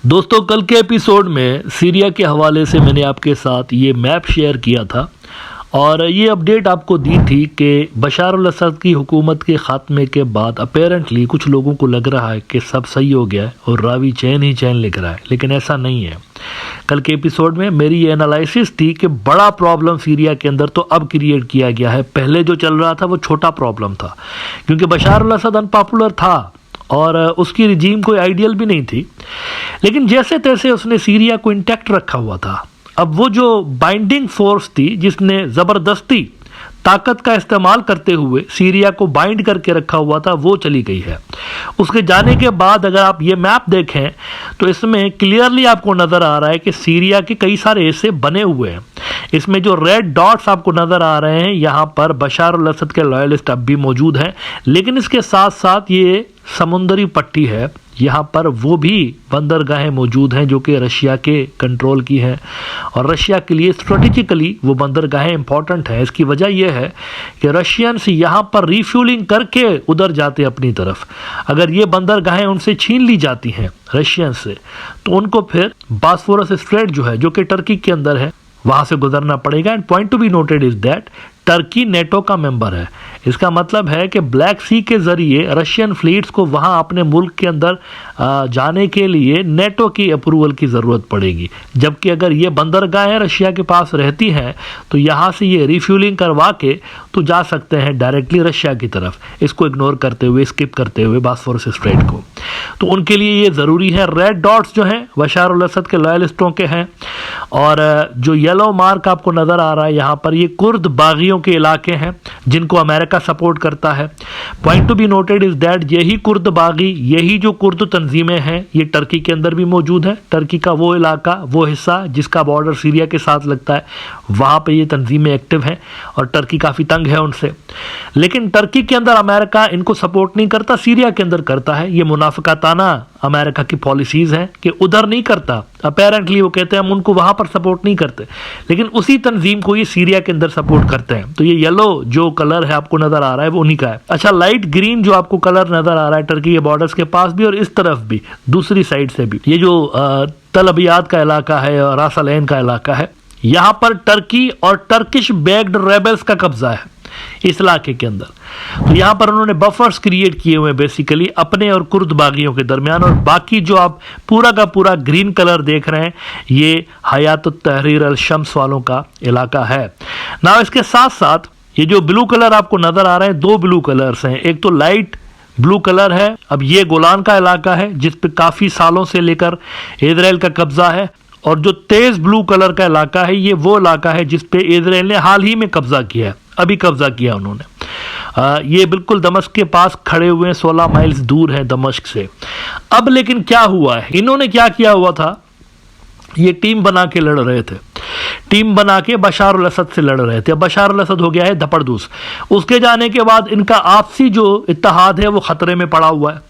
दोस्तों, कल के एपिसोड में सीरिया के हवाले से मैंने आपके साथ ये मैप शेयर किया था और ये अपडेट आपको दी थी कि बशार अल असद की हुकूमत के ख़ात्मे के बाद अपेरेंटली कुछ लोगों को लग रहा है कि सब सही हो गया है और रावी चैन ही चैन लिख रहा है, लेकिन ऐसा नहीं है। कल के एपिसोड में मेरी ये एनालिसिस थी कि बड़ा प्रॉब्लम सीरिया के अंदर तो अब क्रिएट किया गया है। पहले जो चल रहा था वो छोटा प्रॉब्लम था, क्योंकि बशार अल असद अनपॉपुलर था और उसकी रिजीम कोई आइडियल भी नहीं थी, लेकिन जैसे तैसे उसने सीरिया को इंटैक्ट रखा हुआ था। अब वो जो बाइंडिंग फोर्स थी जिसने ज़बरदस्ती ताकत का इस्तेमाल करते हुए सीरिया को बाइंड करके रखा हुआ था, वो चली गई है। उसके जाने के बाद अगर आप ये मैप देखें तो इसमें क्लियरली आपको नज़र आ रहा है कि सीरिया के कई सारे हिस्से बने हुए हैं। इसमें जो रेड डॉट्स आपको नज़र आ रहे हैं, यहाँ पर बशार अल असद के लॉयलिस्ट अब भी मौजूद हैं, लेकिन इसके साथ साथ ये समुंदरी पट्टी है, यहाँ पर वो भी बंदरगाहें मौजूद हैं जो कि रशिया के कंट्रोल की हैं और रशिया के लिए स्ट्रेटेजिकली वो बंदरगाहें इंपॉर्टेंट हैं। इसकी वजह यह है कि रशियंस यहाँ पर रीफ्यूलिंग करके उधर जाते अपनी तरफ। अगर ये बंदरगाहें उनसे छीन ली जाती हैं रशियन से, तो उनको फिर बॉस्फोरस स्ट्रेट जो है, जो कि टर्की के अंदर है, वहाँ से गुजरना पड़ेगा। And point to be noted is that Turkey NATO का मेंबर है। इसका मतलब है कि ब्लैक सी के ज़रिए रशियन फ्लीट्स को वहाँ अपने मुल्क के अंदर जाने के लिए नेटो की अप्रूवल की ज़रूरत पड़ेगी, जबकि अगर ये बंदरगाहें रशिया के पास रहती हैं तो यहाँ से ये रिफ्यूलिंग करवा के तो जा सकते हैं डायरेक्टली रशिया की तरफ, इसको इग्नोर करते हुए, स्किप करते हुए बॉस्फोरस स्ट्रेट को। तो उनके लिए ये ज़रूरी है। रेड डॉट्स जो हैं बशार अल असद के लॉयलिस्टों के हैं और जो येलो मार्क आपको नज़र आ रहा है यहाँ पर, ये कुर्द बागियों के इलाके हैं जिनको अमेरिका सपोर्ट करता है। Point to be noted is that यही कुर्द बागी, यही जो कुर्द तंजीमें हैं, ये टर्की के अंदर भी मौजूद है। टर्की का वो इलाका, वो हिस्सा जिसका बॉर्डर सीरिया के साथ लगता है, वहाँ पे ये तंजीमें एक्टिव हैं और टर्की काफ़ी तंग है उनसे। लेकिन टर्की के अंदर अमेरिका इनको सपोर्ट नहीं करता, सीरिया के अंदर करता है। ये मुनाफिकाताना अमेरिका की पॉलिसीज़ हैं कि उधर नहीं करता। अपेरेंटली वो कहते हैं हम उनको वहाँ पर सपोर्ट नहीं करते, लेकिन उसी तंजीम को ये सीरिया के अंदर सपोर्ट करते हैं। तो ये येलो जो कलर है आपको नज़र आ रहा है वो उन्हीं का है। अच्छा, लाइट ग्रीन जो आपको कलर नज़र आ रहा है टर्की के बॉर्डर्स के पास भी और इस तरफ भी, दूसरी साइड से भी, ये जो तल अबियाद का इलाका है और रास अल ऐन का इलाका है, यहाँ पर टर्की और टर्किश बैक्ड रेबल्स का कब्जा है इस इलाके के अंदर। तो यहाँ पर उन्होंने बफर्स क्रिएट किए हुए हैं बेसिकली अपने और कुर्द बागियों के दरमियान। और बाकी जो आप पूरा का पूरा ग्रीन कलर देख रहे हैं, ये हयात तहरीर अल शम्स वालों का इलाका है ना। इसके साथ साथ ये जो ब्लू कलर आपको नजर आ रहे हैं, दो ब्लू कलर्स हैं। एक तो लाइट ब्लू कलर है, अब ये गोलान का इलाका है जिस पे काफ़ी सालों से लेकर इजराइल का कब्जा है, और जो तेज ब्लू कलर का इलाका है, ये वो इलाका है जिस पे इजराइल ने हाल ही में कब्जा किया है, अभी कब्जा किया उन्होंने। ये बिल्कुल दमश्क के पास खड़े हुए हैं, 16 माइल्स दूर है दमश्क से। अब लेकिन क्या हुआ है, इन्होंने क्या किया हुआ था, ये टीम बना के लड़ रहे थे, टीम बना के बशार अल असद से लड़ रहे थे। अब बशार अल असद हो गया है धपड़दूस। उसके जाने के बाद इनका आपसी जो इत्तेहाद है वो खतरे में पड़ा हुआ है,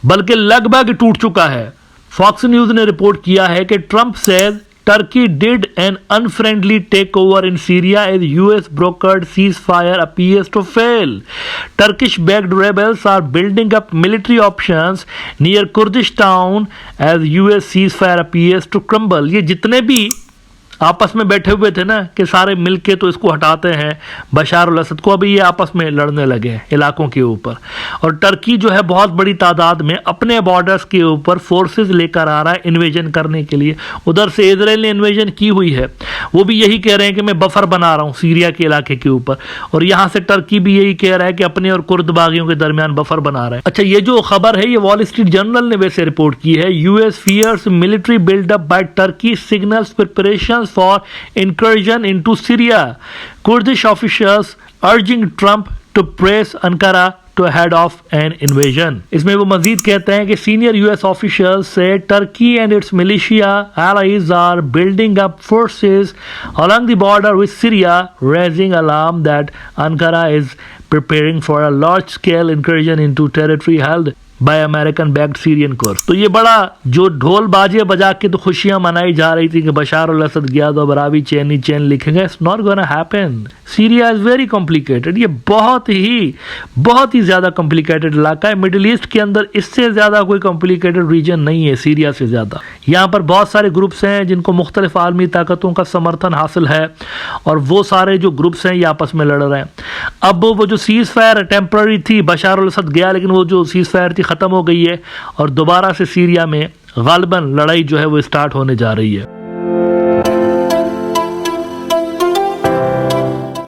बल्कि लगभग टूट चुका है। फॉक्स न्यूज ने रिपोर्ट किया है कि Trump says Turkey did an unfriendly takeover in Syria as US brokered ceasefire appears to fail. Turkish-backed rebels are building up military options near Kurdistan as US ceasefire appears to crumble. ये जितने भी आपस में बैठे हुए थे ना कि सारे मिलके तो इसको हटाते हैं बशार अल असद को, अभी ये आपस में लड़ने लगे हैं इलाकों के ऊपर। और टर्की जो है बहुत बड़ी तादाद में अपने बॉर्डर्स के ऊपर फोर्सेस लेकर आ रहा है इन्वेजन करने के लिए। उधर से इजराइल ने इन्वेजन की हुई है, वो भी यही कह रहे हैं कि मैं बफर बना रहा हूँ सीरिया के इलाके के ऊपर, और यहाँ से टर्की भी यही कह रहा है कि अपने और कुर्द बागियों के दरमियान बफर बना रहा है। अच्छा, ये जो खबर है ये वॉल स्ट्रीट जर्नल ने वैसे रिपोर्ट की है। US fears military buildup by Turkey signals preparation for incursion into Syria. Kurdish officials urging Trump to press Ankara to head off an invasion. इसमें वो मजीद कहते हैं कि senior US officials say Turkey and its militia allies are building up forces along the border with Syria, raising alarm that Ankara is preparing for a large-scale incursion into territory held bye American backed Syrian course. तो ये बड़ा जो ढोल बाजे बजा के तो खुशियां मनाई जा रही थी कि बशार अल असद गया तो बरावी चैन ही चैन लिखेंगे। It's not gonna happen. Syria is very complicated. ये बहुत ही ज्यादा कॉम्प्लिकेटेड इलाका है। मिडिल ईस्ट के अंदर इससे ज्यादा कोई कॉम्प्लिकेटेड रीजन नहीं है सीरिया से ज्यादा। यहाँ पर बहुत सारे ग्रुप्स हैं जिनको मुख्तलिफ आलमी ताकतों का समर्थन हासिल है और वो सारे जो ग्रुप्स हैं ये आपस में लड़ रहे हैं। अब वो जो सीज फायर टेम्पररी थी, बशार अल असद गया लेकिन वो जो सीज फायर थी ख़त्म हो गई है और दोबारा से सीरिया में गालिबन लड़ाई जो है वो स्टार्ट होने जा रही है।